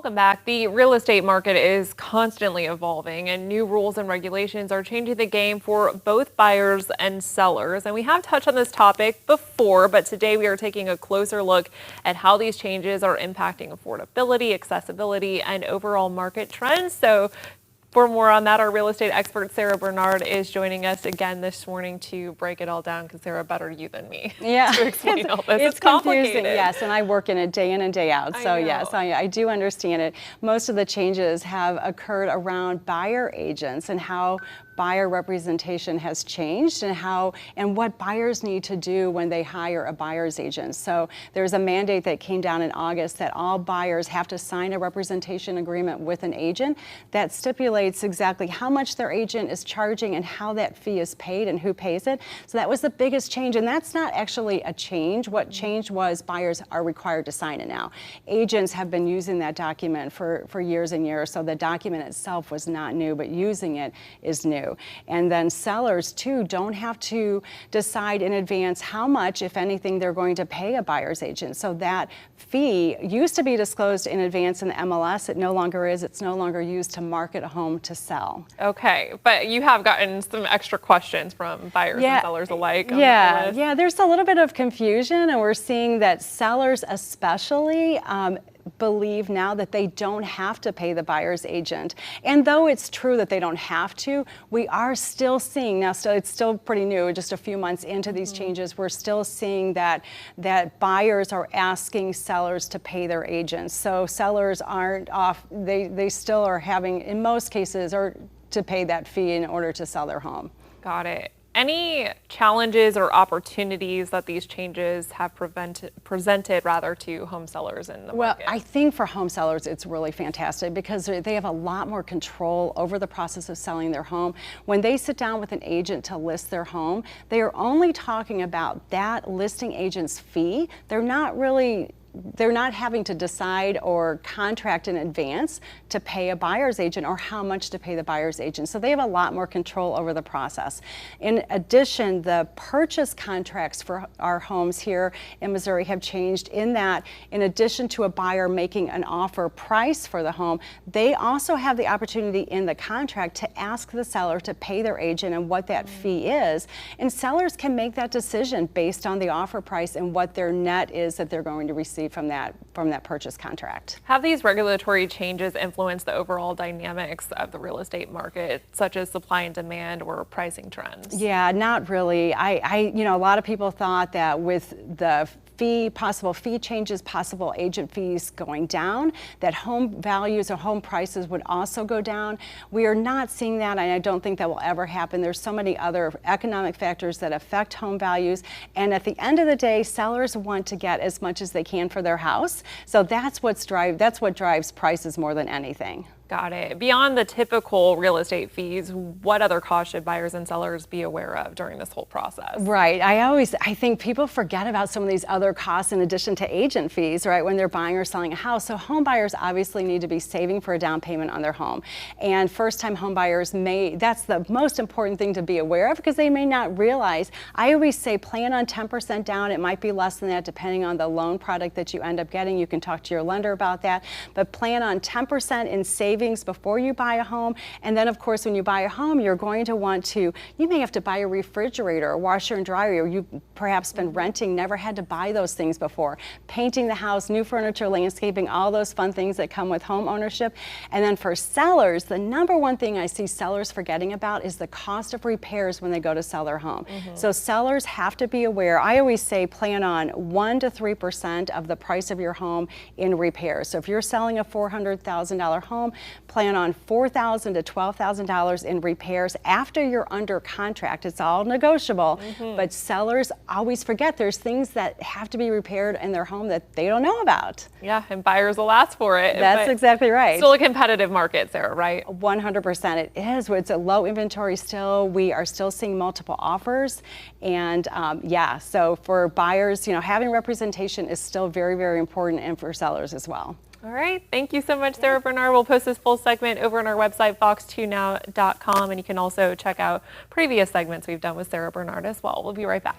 Welcome back. The real estate market is constantly evolving, and new rules and regulations are changing the game for both buyers and sellers. And we have touched on this topic before, but today we are taking a closer look at how these changes are impacting affordability, accessibility, and overall market trends. So for more on that, our real estate expert, Sarah Bernard, is joining us again this morning to break it all down, because Sarah, better you than me to explain all this. It's complicated. Yes, and I work in it day in and day out. So yes, I do understand it. Most of the changes have occurred around buyer agents and how buyer representation has changed and what buyers need to do when they hire a buyer's agent. So there's a mandate that came down in August that all buyers have to sign a representation agreement with an agent that stipulates exactly how much their agent is charging and how that fee is paid and who pays it. So that was the biggest change, and that's not actually a change. What changed was buyers are required to sign it now. Agents have been using that document for years and years, so the document itself was not new, but using it is new. And then sellers too don't have to decide in advance how much, if anything, they're going to pay a buyer's agent. So that fee used to be disclosed in advance in the MLS. It no longer is. It's no longer used to market a home to sell. Okay, but you have gotten some extra questions from buyers and sellers alike. Yeah, there's a little bit of confusion, and we're seeing that sellers especially believe now that they don't have to pay the buyer's agent. And though it's true that they don't have to, we are still seeing, now it's still pretty new, just a few months into these changes, we're still seeing that buyers are asking sellers to pay their agents. So sellers aren't off, they still are having, in most cases, or to pay that fee in order to sell their home. Got it. Any challenges or opportunities that these changes have presented to home sellers in the market? Well, I think for home sellers it's really fantastic because they have a lot more control over the process of selling their home. When they sit down with an agent to list their home, they are only talking about that listing agent's fee. They're not having to decide or contract in advance to pay a buyer's agent or how much to pay the buyer's agent. So they have a lot more control over the process. In addition, the purchase contracts for our homes here in Missouri have changed in that in addition to a buyer making an offer price for the home, they also have the opportunity in the contract to ask the seller to pay their agent and what that fee is. And sellers can make that decision based on the offer price and what their net is that they're going to receive from that purchase contract. Have these regulatory changes influenced the overall dynamics of the real estate market, such as supply and demand or pricing trends? Yeah, not really. A lot of people thought that with the possible fee changes, possible agent fees going down, that home values or home prices would also go down. We are not seeing that, and I don't think that will ever happen. There's so many other economic factors that affect home values, and at the end of the day, sellers want to get as much as they can for their house. So that's what drives prices more than anything. Got it. Beyond the typical real estate fees, what other costs should buyers and sellers be aware of during this whole process? Right. I think people forget about some of these other costs in addition to agent fees, right, when they're buying or selling a house. So home buyers obviously need to be saving for a down payment on their home. And first-time home buyers that's the most important thing to be aware of because they may not realize. I always say plan on 10% down. It might be less than that depending on the loan product that you end up getting. You can talk to your lender about that. But plan on 10% in savings before you buy a home. And then of course when you buy a home, you're going to you may have to buy a refrigerator, a washer and dryer, or you've perhaps been renting, never had to buy those things before. Painting the house, new furniture, landscaping, all those fun things that come with home ownership. And then for sellers, the number one thing I see sellers forgetting about is the cost of repairs when they go to sell their home. So sellers have to be aware. I always say plan on 1 to 3% of the price of your home in repairs. So if you're selling a $400,000 home, plan on $4,000 to $12,000 in repairs after you're under contract. It's all negotiable, but sellers always forget there's things that have to be repaired in their home that they don't know about. Yeah, and buyers will ask for it. That's exactly right. Still a competitive market, Sarah, right? 100% it is. It's a low inventory still. We are still seeing multiple offers. And so for buyers, having representation is still very, very important, and for sellers as well. All right. Thank you so much, Sarah Bernard. We'll post this full segment over on our website, fox2now.com, and you can also check out previous segments we've done with Sarah Bernard as well. We'll be right back.